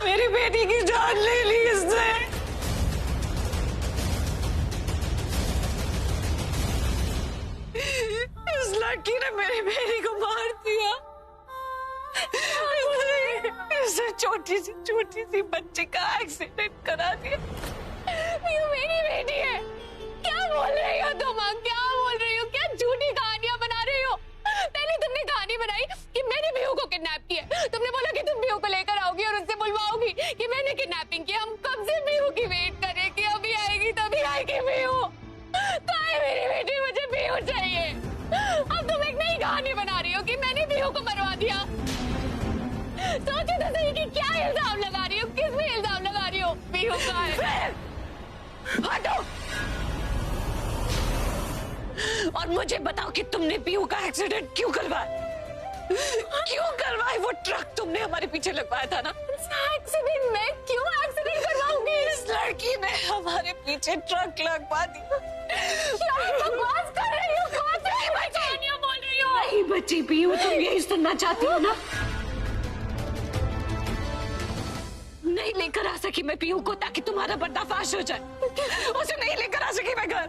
मेरी बेटी की जान ले ली इसने। इस लड़की ने मेरी बेटी को मार दिया। इसने छोटी सी बच्ची का एक्सीडेंट करा दिया। ये मेरी बेटी है। क्या बोल रही हो तुम? क्या बोल रही हो? क्या झूठी कहानियां बना रही हो? पहले तुमने कहानी बनाई कि मैंने पीहू को किडनैप किया। तुमने बोला कि तुम पीहू को लेकर आओगी और उससे बुलवाओगी कि मैंने किडनैपिंग की। हम कब से पीहू की वेट कर रहे कि अभी आएगी तभी आएगी पीहू। तो आए मेरी बेटी, मुझे पीहू चाहिए। अब तुम एक नई कहानी बना रही हो कि मैंने पीहू को मरवा दिया। सोचो तो सही कि क्या इल्जाम लगा रही हो, किस में इल्जाम लगा रही हो? पीहू का है। हटो और मुझे बताओ कि तुमने पीहू का एक्सीडेंट क्यों करवाया? क्यों करवाया? वो ट्रक तुमने हमारे पीछे लगवाया था ना। एक्सीडेंट? मैं क्यों एक्सीडेंट करवाऊंगी? इस लड़की ने हमारे पीछे ट्रक लगवा दिया। क्या बकवास कर रही हो? कौन सी कहानियां बोल रही हो? नहीं बची पीहू, तुम यही सुनना चाहती हो ना? नहीं लेकर आ सकी मैं पीहू को ताकि तुम्हारा पर्दाफाश हो जाए। उसे नहीं लेकर आ सकी मैं घर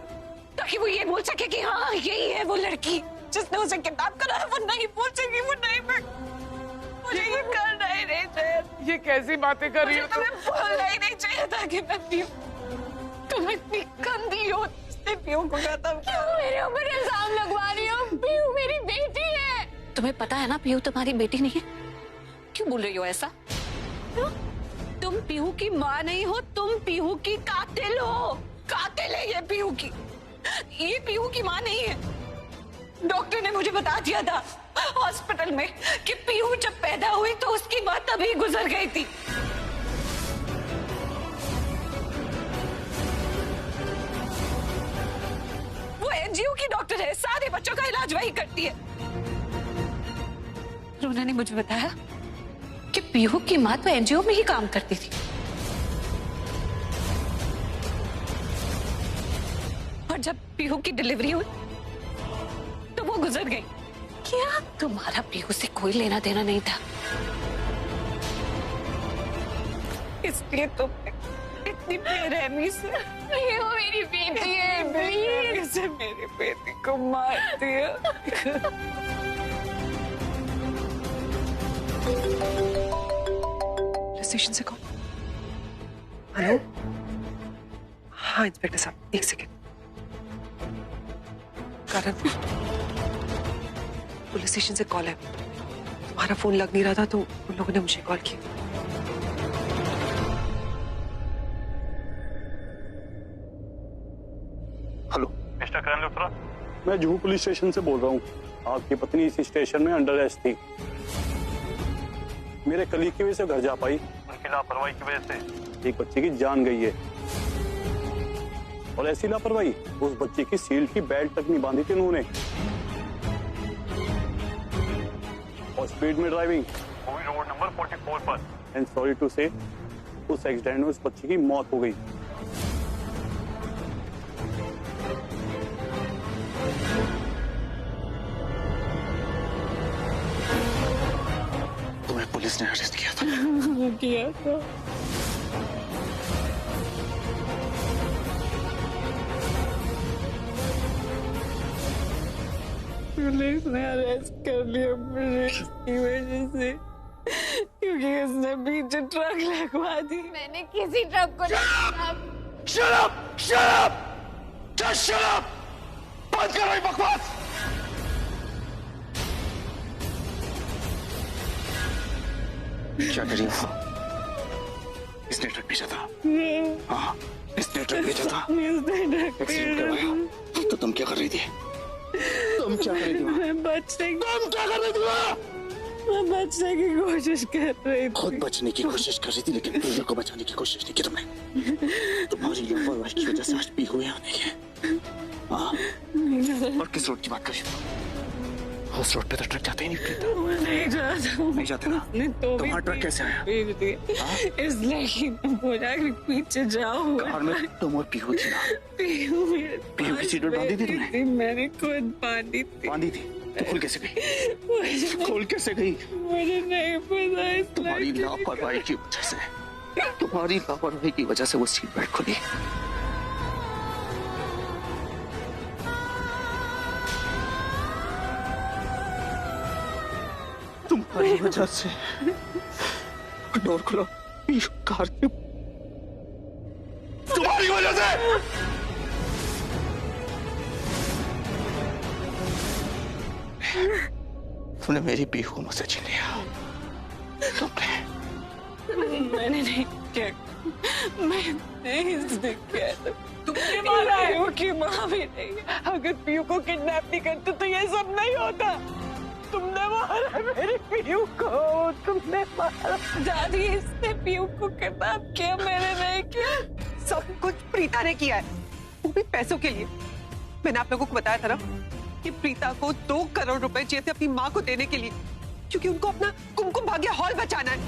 ताकि वो ये बोल सके कि हाँ यही है वो लड़की जिसने उसे किडनैप करा है। वो नहीं बोल सकी, वो नहीं, मुझे ये करना ही नहीं चाहिए। ये कैसी बातें कर रही हो? तुम्हें बोलना ही नहीं चाहिए था कि मैं पीहू, तुम इतनी गंदी हो। इसने पीहू को खत्म किया। मेरे ऊपर इल्जाम लगवा रही हो? पीहू मेरी बेटी है। तुम्हें पता है ना पीहू तुम्हारी बेटी नहीं है। क्यों बोल रही हो ऐसा? तुम पीहू की माँ नहीं हो, तुम पीहू की कातिल हो। कातिल है ये पीहू की। ये पीहू की माँ नहीं है। डॉक्टर ने मुझे बता दिया था हॉस्पिटल में कि पीहू जब पैदा हुई तो उसकी माँ तभी गुजर गई थी। वो एनजीओ की डॉक्टर है, सारे बच्चों का इलाज वही करती है। उन्होंने मुझे बताया कि पीहू की माँ तो एनजीओ में ही काम करती थी और जब पीहू की डिलीवरी हुई तो वो गुजर गई। क्या तुम्हारा पीहू से कोई लेना देना नहीं था, इसलिए तुमने इतनी बेरहमी से पीहू मेरी बेटी है। प्लीज से मेरी बेटी को मार दिया। स्टेशन से कॉल। हेलो, हाँ इंस्पेक्टर साहब, एक सेकेंड। कारण पुलिस स्टेशन से कॉल है। तुम्हारा फोन लग नहीं रहा था तो उन लोगों ने मुझे कॉल किया। हेलो मिस्टर करण लुथरा, मैं जुहू पुलिस स्टेशन से बोल रहा हूँ। आपकी पत्नी इस स्टेशन में अंडर अरेस्ट थी। मेरे कलीग की वजह से घर जा पाई। उनकी लापरवाही की वजह से एक बच्चे की जान गई है और ऐसी लापरवाही, उस बच्चे की सील्ड की बेल्ट तक नहीं बांधी थी उन्होंने। और स्पीड में ड्राइविंग, मूवी रोड नंबर 44 पर। एंड सॉरी टू से उस एक्सीडेंट में उस बच्चे की मौत हो गई। तुम्हें पुलिस ने अरेस्ट किया था। किया था। पुलिस ने अरेस्ट कर लिया मुझे इसकी वजह से, क्योंकि इसने पीछे ट्रक लगवा दी। मैंने किसी ट्रक को Shut up! Shut up! Just shut up! बंद करो ये बकवास। क्या करी वो? इसने ट्रक भेजा था। हाँ, इसने ट्रक भेजा था। एक्सीडेंट करवाया। तो तुम क्या कर रही थी? तुम क्या कर रही थी? मैं बचने की कोशिश कर रही थी। खुद बचने की कोशिश कर रही थी लेकिन पीहू को बचाने की कोशिश नहीं की तुमने। तुम्हारी लापरवाही की वजह से आज पीहू यहाँ नहीं है। हाँ। और किस रोड की बात कर रही हो? उस रोड पे तो ट्रक जाते ही नहीं प्रीता। नहीं जाता हूँ। नहीं जाते ना? तो तुम्हारा ट्रक कैसे आया? इस लड़की ने बोला कि पीछे जाओ। कार में तुम और पीहू थी ना? पीहू की सीट बेल्ट बांधी थी तुमने? मैंने खुद बांधी थी। बांधी थी तो खुल कैसे गई? खुल कैसे गई? मुझे नहीं पता। तुम्हारी लापरवाही की वजह से तुम्हारी लापरवाही की वजह से वो सीट बेल्ट खुली। तुम्हारी वजह से डोर खुला, पीछू कार के तुम्हारी वजह से। तुमने मेरी पीहू को मुझसे छीन लिया। तुमने मैंने नहीं किया, मैंने इसने किया। तुमने मारा है। पीहू की माँ भी नहीं। अगर पीहू को किडनैप नहीं करते तो ये सब नहीं होता। तुमने मारा मेरी पीहू को, तुमने मारा। दादी, इसने पीहू को किडनैप किया, मैंने नहीं किया। सब कुछ प्रीता ने किया है, वो भी पैसों के लिए। मैंने आप लोगों को बताया था ना कि प्रीता को 2 करोड़ रुपए चाहिए थे अपनी माँ को देने के लिए, क्योंकि उनको अपना कुमकुम भाग्य हॉल बचाना है।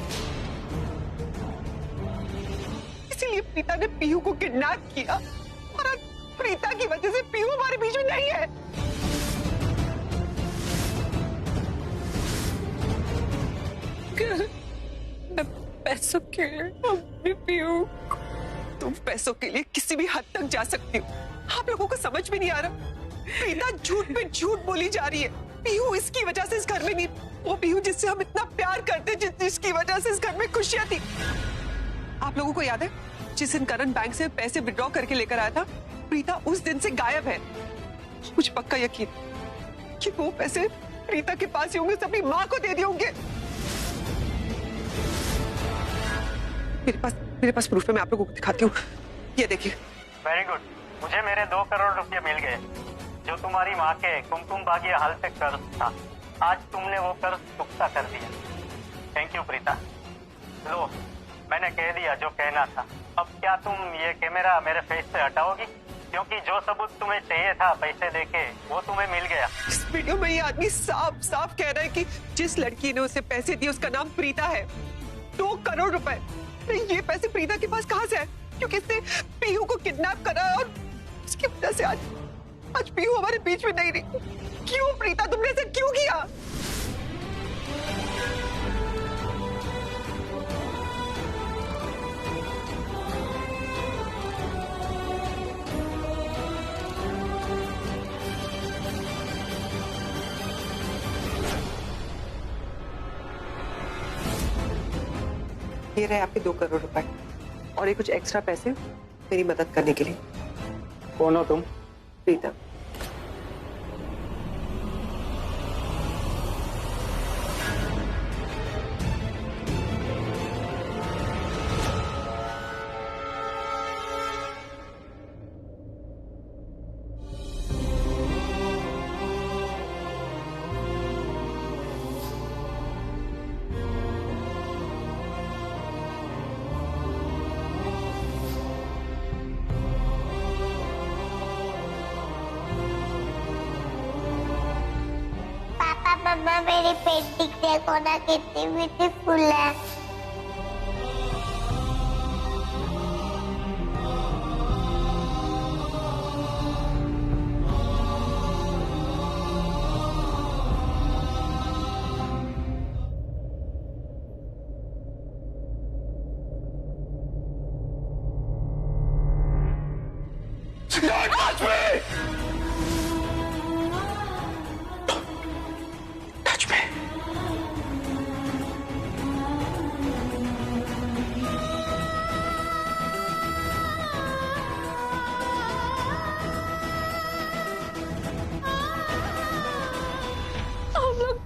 इसीलिए प्रीता ने पीहू को किडनैप किया, और आज प्रीता की वजह से पीहू हमारे बीच में नहीं है। पैसों के लिए अपनी पीहू। तुम पैसों के लिए किसी भी हद तक जा सकती हो। आप लोगों को समझ में नहीं आ रहा, प्रीता झूठ पे झूठ बोली जा रही है। पीहू इसकी वजह से इस घर में नहीं, वो पीहू जिससे हम इतना प्यार करते, जिसकी वजह से इस घर में खुशियां थी। आप लोगों को याद है जिस दिन करण बैंक से पैसे विड्रॉ करके लेकर आया था, प्रीता उस दिन से गायब है। मुझे पक्का यकीन कि वो पैसे प्रीता के पास ही होंगे, अपनी माँ को दे दिए होंगे। मेरे पास प्रूफ है, मैं आप लोगों को दिखाती हूँ। ये देखिए। वेरी गुड, मुझे मेरे 2 करोड़ रुपए मिल गए, जो तुम्हारी माँ के कुमकुम भाग्य हाल से कर्ज था। आज तुमने वो कर्ज चुकता कर दिया। Thank you Preeta. लो, मैंने कह दिया जो कहना था। अब क्या तुम ये कैमरा मेरे फेस से हटाओगी? क्योंकि जो सबूत तुम्हें चाहिए था पैसे देके, वो तुम्हें मिल गया। इस वीडियो में ये आदमी साफ साफ कह रहा है कि जिस लड़की ने उसे पैसे दिए उसका नाम प्रीता है। 2 करोड़ रुपए। ये पैसे प्रीता के पास कहाँ से आए? क्योंकि इसने पीहू को किडनैप करा और उसकी वजह से आज पीहू हमारे बीच में नहीं रही। क्यों प्रीता, तुमने ऐसे क्यों किया? ये रहे आपके 2 करोड़ रुपए, और ये कुछ एक्स्ट्रा पैसे मेरी मदद करने के लिए। कौन हो तुम? प्रीता। मम्मा मेरी पेंटिंग देखो ना, कितनी ब्यूटीफुल है।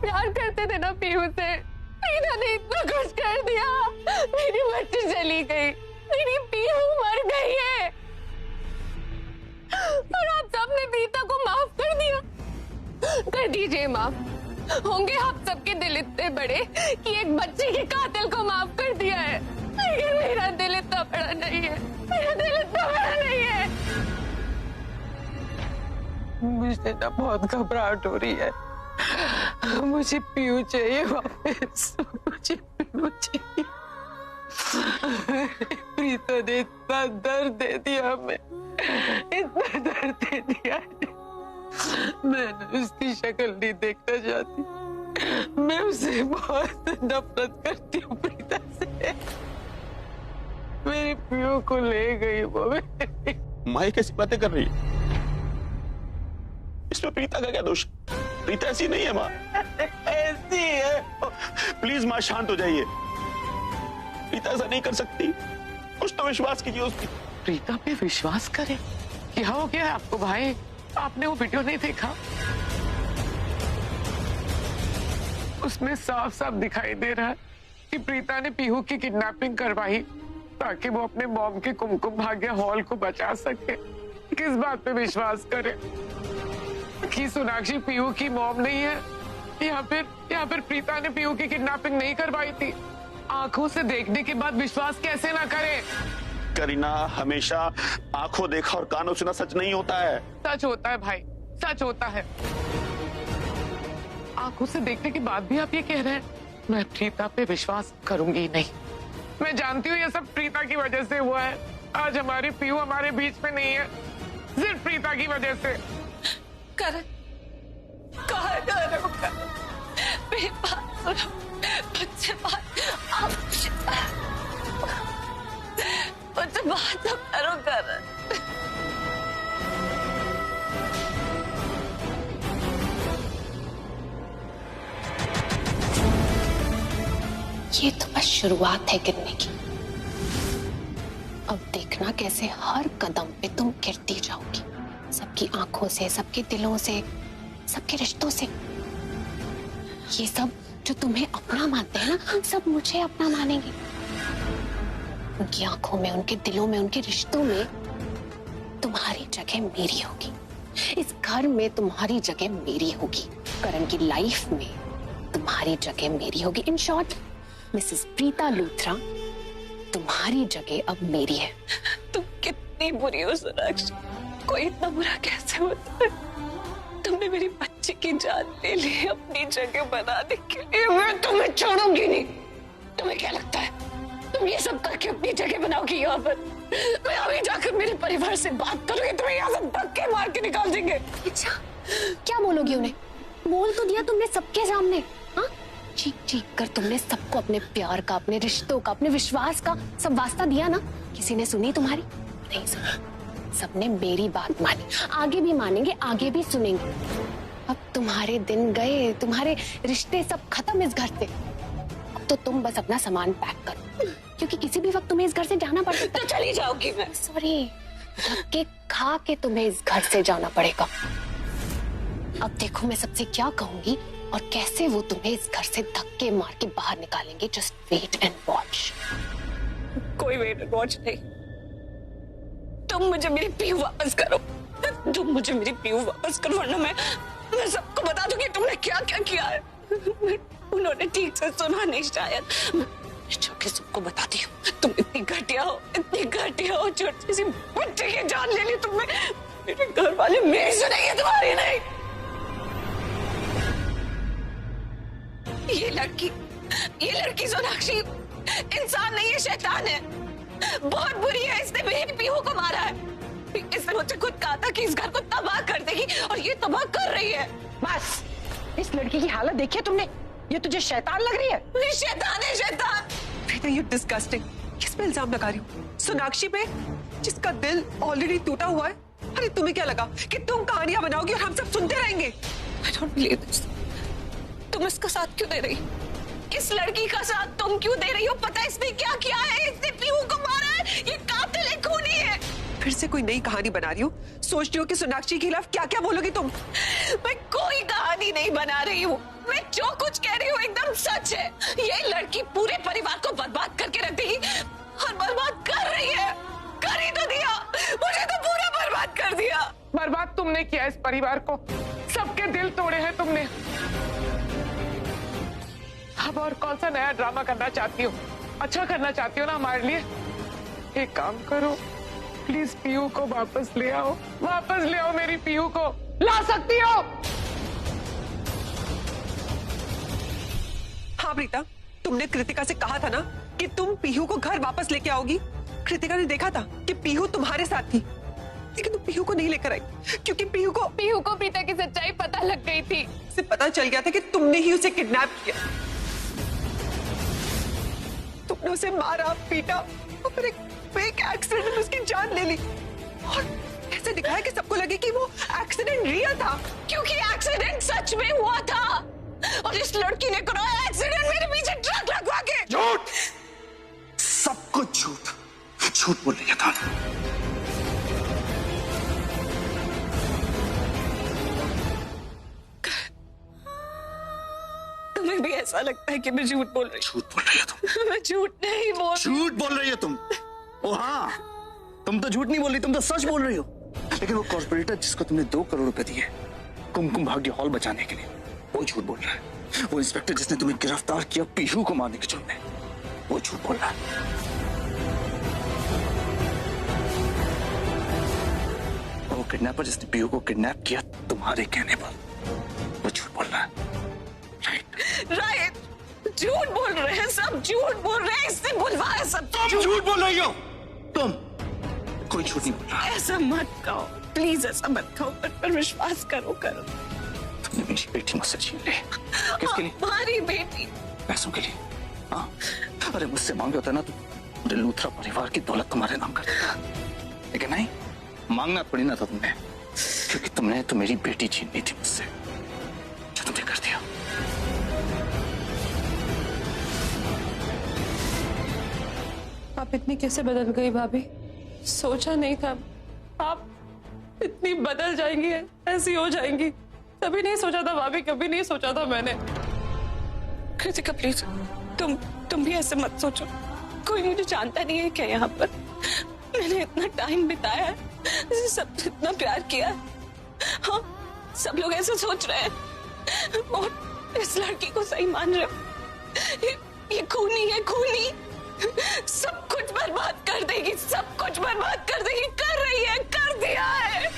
प्यार करते थे ना पीहू से, प्रीता ने इतना कुछ कर दिया। मेरी बच्ची चली गई, मेरी पीहू मर गई है, और आप सबने प्रीता को माफ कर दिया। कर दीजिए माफ। होंगे आप सबके दिल इतने बड़े कि एक बच्चे के कातिल को माफ कर दिया है, लेकिन मेरा दिल इतना बड़ा नहीं है। मेरा दिल इतना बड़ा नहीं है। मुझे ना बहुत घबराहट हो रही है। मुझे पीहू चाहिए वापस, मुझे पीहू चाहिए। प्रीता ने इतना दर्द दे दिया हमें, इतना दर्द दे दिया है। मैं उसकी शक्ल नहीं देखना चाहती। मैं उसे बहुत नफरत करती हूँ, प्रीता से। मेरी पीहू को ले गई वो। माँ ये कैसी बातें कर रही है? इसमें प्रीता का क्या दोष? प्रीता ऐसी नहीं है माँ। ऐसी है। प्लीज माँ शांत हो जाइए। प्रीता ऐसा नहीं कर सकती, कुछ तो विश्वास कीजिए उस पर। प्रीता पे विश्वास करे? क्या हो गया है आपको भाई? आपने वो वीडियो नहीं देखा? उसमें साफ साफ दिखाई दे रहा है कि प्रीता ने पीहू की किडनैपिंग करवाई ताकि वो अपने मॉम के कुमकुम भाग्य हॉल को बचा सके। किस बात पे विश्वास करे कि सोनाक्षी पीहू की मॉम नहीं है, या फिर प्रीता ने पीहू की किडनैपिंग नहीं करवाई थी? आंखों से देखने के बाद विश्वास कैसे ना करे? करीना, हमेशा आंखों देखा और कानों सुना सच नहीं होता है। सच होता है भाई, सच होता है। आंखों से देखने के बाद भी आप ये कह रहे हैं? मैं प्रीता पे विश्वास करूंगी नहीं। मैं जानती हूँ ये सब प्रीता की वजह से हुआ है। आज हमारी पीहू हमारे बीच में नहीं है, सिर्फ प्रीता की वजह से। करण, कहाँ जा रहे हो करण? मेरी बात सुनो, मुझसे बात तो करो करण। ये तो बस शुरुआत है गिरने की। अब देखना कैसे हर कदम पे तुम गिरती जाओगी, सबकी आंखों से, सबके दिलों से, सबके रिश्तों से। ये सब जो तुम्हें अपना मानते हैं ना, सब मुझे अपना मानेंगे। उनकी आंखों में, उनके दिलों में, उनके रिश्तों में तुम्हारी जगह मेरी होगी। इस घर में तुम्हारी जगह मेरी होगी। करण की लाइफ में तुम्हारी जगह मेरी होगी। In short, Mrs Preeta Luthra, तुम्हारी जगह अब मेरी है। तुम कितनी बुरी हो सोनाक्षी, कोई इतना बुरा कैसे होता है? तुमने मेरी बच्ची की जान ले ली अपनी जगह बनाने के लिए। मैं तुम्हें छोड़ूंगी नहीं। तुम्हें क्या लगता है तुम ये सब करके अपनी जगह बनाओगी यहाँ पर? मैं अभी जाकर मेरे परिवार से बात करूंगी, तुम्हें यहाँ से धक्के मार के निकाल देंगे। अच्छा, क्या बोलोगी उन्हें? बोल तो दिया तुमने सबके सामने। हाँ, चीख चीख कर तुमने सबको अपने प्यार का, अपने रिश्तों का, अपने विश्वास का सब वास्ता दिया ना। किसी ने सुनी तुम्हारी? नहीं सुनी। सबने मेरी बात मानी, आगे भी मानेंगे, आगे भी सुनेंगे। अब तुम्हारे दिन गए, तुम्हारे रिश्ते सब खत्म इस घर से। अब तो तुम बस अपना सामान पैक करो, क्योंकि किसी भी वक्त तुम्हें इस घर से जाना पड़ सकता है। तो चली जाओगी मैं? सॉरी, धक्के खा के तुम्हें इस घर से जाना पड़ेगा। अब देखो मैं सबसे क्या कहूंगी और कैसे वो तुम्हें इस घर से धक्के मार के बाहर निकालेंगे। Just wait and watch. कोई वेट एंड वॉच नहीं। तुम मुझे मेरी पीहू वापस करो। तुम मुझे मेरी पीहू वापस करो, वरना मैं सबको बता दूंगी तुमने क्या क्या किया है। उन्होंने ठीक से सुना नहीं शायद। जाके सबको बताती हूँ तुम इतनी घटिया हो, इतनी घटिया हो। छोटी सी बच्चे की जान ले ली तुमने। मेरे घर वाले मेरी सुनेंगे, तुम्हारी नहीं। ये लड़की सोनाक्षी इंसान नहीं है, शैतान है। बहुत बुरी है। इसने मेरी पीहू को मारा है। इसने मुझे खुद कहा था कि इस घर को तबाह कर देगी, और ये तबाह कर रही है। बस, इस लड़की की हालत देखिए तुमने। ये तुझे शैतान लग रही है? ये शैतान है, शैतान। Preeta, you disgusting. किस पे इल्जाम लगा रही हो? सोनाक्षी पे, जिसका दिल ऑलरेडी टूटा हुआ है। अरे तुम्हें क्या लगा कि तुम कहानियां बनाओगी और हम सब सुनते रहेंगे? I don't believe this. तुम इसका साथ क्यों दे रही? इस लड़की का साथ तुम क्यों दे रही हो? पता है इसने क्या किया है? इसने पीहू को मारा है। ये कातिल है, खूनी है। फिर से कोई नई कहानी बना रही हो? सोच रही हो कि सोनाक्षी के खिलाफ क्या क्या बोलोगी तुम? मैं कोई कहानी नहीं बना रही हूँ। मैं जो कुछ कह रही हूँ एकदम सच है। ये लड़की पूरे परिवार को बर्बाद करके रख देगी, और बर्बाद कर रही है। कर ही तो दिया, मुझे तो पूरा बर्बाद कर दिया। बर्बाद तुमने किया इस परिवार को, सबके दिल तोड़े हैं तुमने। अब और कौन सा नया ड्रामा करना चाहती हो? अच्छा करना चाहती हो ना हमारे लिए? एक काम करो, प्लीज पीहू को वापस ले आओ। वापस ले आओ मेरी पीहू को। ला सकती हो? हाँ प्रीता, तुमने कृतिका से कहा था ना कि तुम पीहू को घर वापस लेके आओगी। कृतिका ने देखा था कि पीहू तुम्हारे साथ थी, लेकिन तुम पीहू को नहीं लेकर आई, क्योंकि पीहू को प्रीता की सच्चाई पता लग गई थी। उसे पता चल गया था कि तुमने ही उसे किडनैप किया। तुमने ने उसे मारा पीटा और फिर एक फेक एक्सीडेंट में उसकी जान ले ली और ऐसे दिखाया कि सबको लगे कि वो एक्सीडेंट रियल था, क्योंकि एक्सीडेंट सच में हुआ था और इस लड़की ने कराया एक्सीडेंट मेरे पीछे ट्रक लगवा के। झूठ, सब कुछ झूठ, झूठ बोल रही है ताना। तुम्हें भी ऐसा लगता है कि मैं झूठ बोल रही झूठ बोल रही है तुम। मैं झूठ नहीं बोल झूठ बोल रही हो तुम। ओ हाँ, तुम तो झूठ नहीं बोल रही, तुम तो सच बोल रही हो। लेकिन वो कॉर्पोरेटर जिसको तुमने 2 करोड़ रुपए दिए कुमकुम भाग्य हॉल बचाने के लिए, वो झूठ बोल रहा है। वो इंस्पेक्टर जिसने तुम्हें गिरफ्तार किया पीहू को मारने के जुर्म में, वो झूठ बोल रहा है। वो किडनैपर जिसने पीहू को किडनैप किया तुम्हारे कहने पर, वो झूठ बोल रहा है। राइट, झूठ बोल रहे हैं सब, झूठ बोल रहे हैं, इससे बुलवाया सब। तुम झूठ बोल रही हो, तुम। कोई झूठ नहीं बोल रहा। ऐसा मत कहो प्लीज, ऐसा मत कहो, पर विश्वास करो। तुमने मेरी बेटी मुझसे छीन ली। किसके लिए? हमारी बेटी। पैसों के लिए। हाँ, अरे मुझसे मांगे होता ना तो पूरे लूथरा परिवार की दौलत तुम्हारे नाम कर देता, लेकिन नहीं, मांगना पड़ी ना था तुमने, क्योंकि तुमने तो मेरी बेटी छीननी थी मुझसे, जो तुमने कर दिया। आप इतनी कैसे बदल गई भाभी? सोचा नहीं था आप इतनी बदल जाएंगी, ऐसी हो जाएंगी। कभी नहीं सोचा था भाभी, कभी नहीं सोचा था मैंने। कृतिका प्लीज, तुम भी ऐसे मत सोचो। कोई मुझे जानता नहीं है क्या यहाँ पर। मैंने इतना टाइम बिताया है, सब इतना प्यार किया। हाँ, सब लोग ऐसे सोच रहे हैं और इस लड़की को सही मान रहे हो। ये खूनी है, खूनी सब कुछ बर्बाद कर देगी, सब कुछ बर्बाद कर देगी। कर रही है, कर दिया है।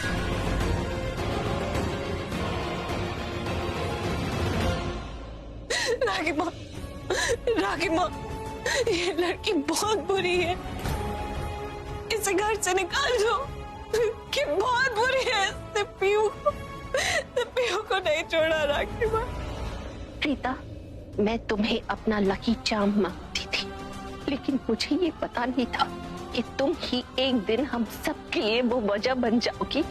रागिमा, ये लड़की बहुत बुरी है, इसे घर से निकाल दो। कि बहुत बुरी है, इसने पीहू को नहीं छोड़ा। रागिमा, प्रीता, मैं तुम्हें अपना लकी चार्म मांगती थी, लेकिन मुझे ये पता नहीं था कि तुम ही एक दिन हम सबके लिए वो वजह बन जाओगी।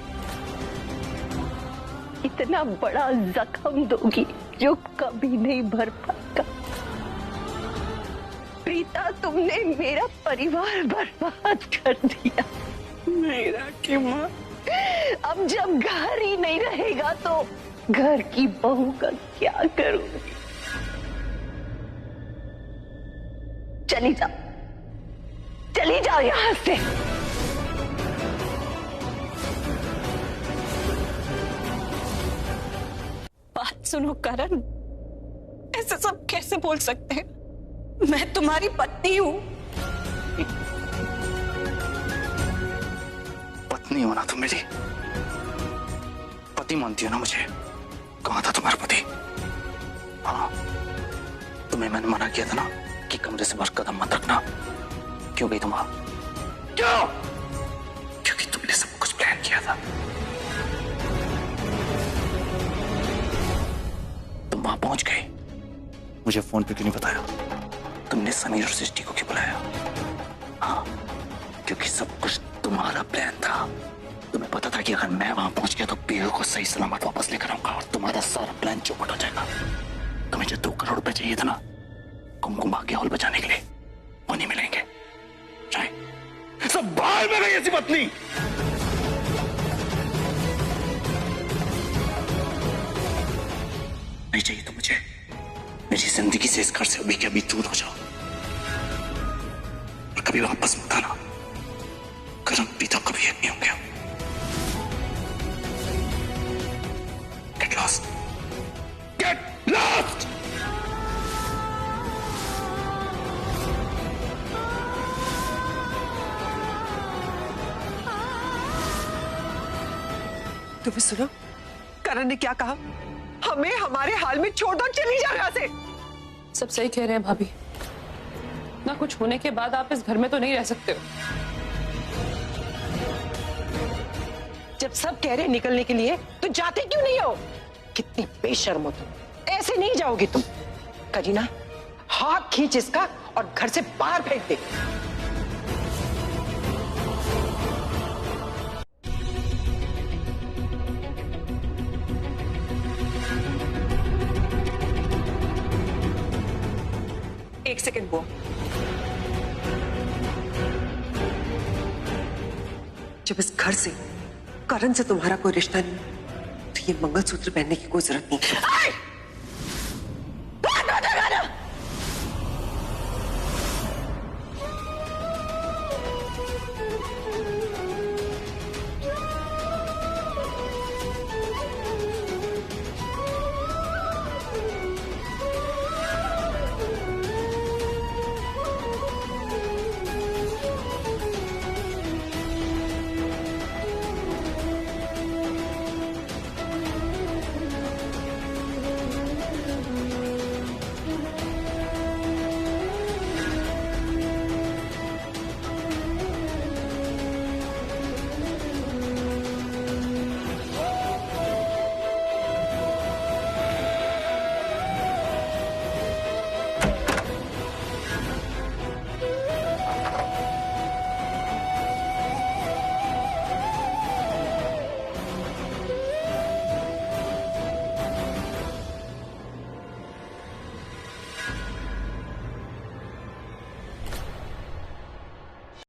इतना बड़ा जख्म दोगी जो कभी नहीं भर पाएगा। प्रीता, तुमने मेरा परिवार बर्बाद कर दिया। मेरा की माँ, अब जब घर ही नहीं रहेगा तो घर की बहू का क्या करूंगी? चली जाओ यहां से। बात सुनो करण, ऐसे सब कैसे बोल सकते हैं? मैं तुम्हारी पत्नी हूँ। पत्नी हो ना तुम मेरी? पति मानती हो ना मुझे? कहाँ था तुम्हारा पति? हाँ, तुम्हें मैंने मना किया था ना कि कमरे से बाहर कदम मत रखना। क्यों गई तुम? क्यों? क्योंकि तुमने सब कुछ प्लान किया था। तुम वहां पहुंच गए, मुझे फोन पे क्यों नहीं बताया? तुमने समीर और सृष्टि को क्यों बुलाया? हाँ, क्योंकि सब कुछ तुम्हारा प्लान था। तुम्हें पता था कि अगर मैं वहां पहुंच गया तो पीहू को सही सलामत वापस लेकर आऊंगा और तुम्हारा सारा प्लान चौपट हो जाएगा। तुम्हें जो 2 करोड़ रुपए चाहिए था ना कुमकुम भाग्य हॉल बचाने के लिए, वो नहीं मिलेंगे। सब बाहर में गई ऐसी पत्नी। नहीं चाहिए तो मुझे। मेरी जिंदगी से इस घर से अभी के अभी दूर हो जाओ और कभी वापस मत आना। करम पिता कभी एक नहीं होंगे। Get lost. Get lost. तुम्हें सुनो, करण ने क्या कहा? हमें हमारे हाल में छोड़ दो, चली जाओ यहाँ से। सब सही कह रहे हैं भाभी, ना कुछ होने के बाद आप इस घर में तो नहीं रह सकते हो। जब सब कह रहे निकलने के लिए तो जाते क्यों नहीं हो? कितनी बेशर्म हो तुम, ऐसे नहीं जाओगी तुम। करीना, हाथ खींच इसका और घर से बाहर फेंक दे। एक सेकंड बुआ, जब इस घर से करण से तुम्हारा कोई रिश्ता नहीं तो ये मंगलसूत्र पहनने की कोई जरूरत नहीं।